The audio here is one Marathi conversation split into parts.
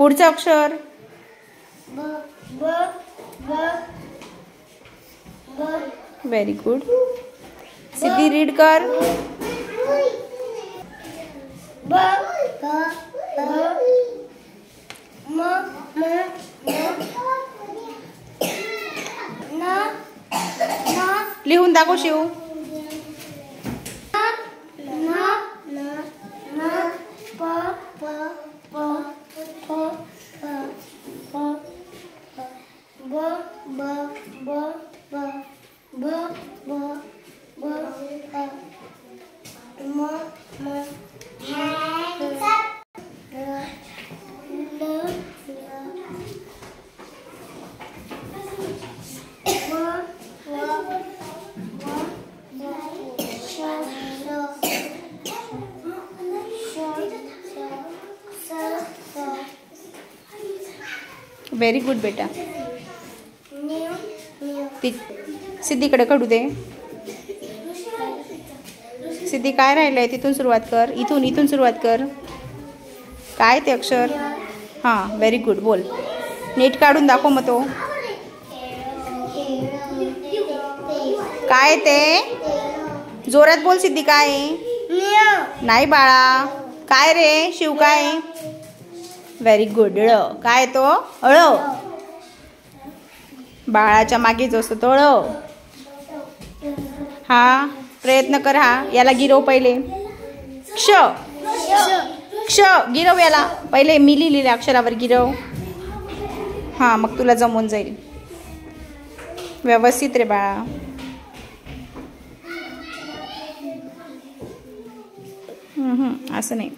पुढचं अक्षर व्हेरी गुड. सिद्धी रीड कर. लिहून दाखव शिव. व्हेरी गुड बेटा. सिद्धीकडे कडू दे. सिद्धी काय राहिलंय तिथून सुरुवात कर. इथून सुरुवात कर. काय ते अक्षर. हां व्हेरी गुड. बोल. नीट काढून दाखव मग तो. काय ते जोरात बोल सिद्धी. काय नाही बाळा. काय रे शिव. काय व्हेरी गुड. ळ. काय तो अळ. बाळाच्या मागे जो असतो तो ळ. हा प्रयत्न कर. हा याला गिरव पहिले. क्ष. क्ष गिरव याला पहिले. मी लिहिलेल्या अक्षरावर गिरव. हां मग तुला जमून जाईल व्यवस्थित रे बाळा. असं नाही.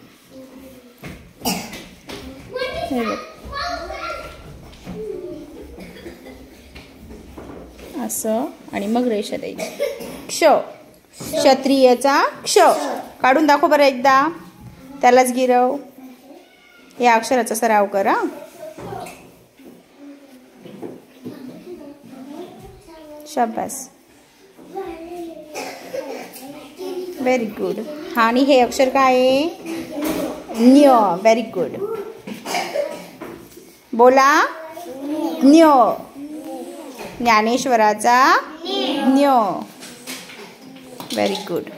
असं आणि मग रेषा द्यायची. क्ष. क्षत्रियचा क्ष. काढून दाखव बरं एकदा. त्यालाच गिरव. या अक्षराचा सराव कर. हा शाबास. Very good. हा आणि हे अक्षर काय आहे. न्य. Very good. बोला. न्य. ज्ञानेश्वराचा न्य. Very good.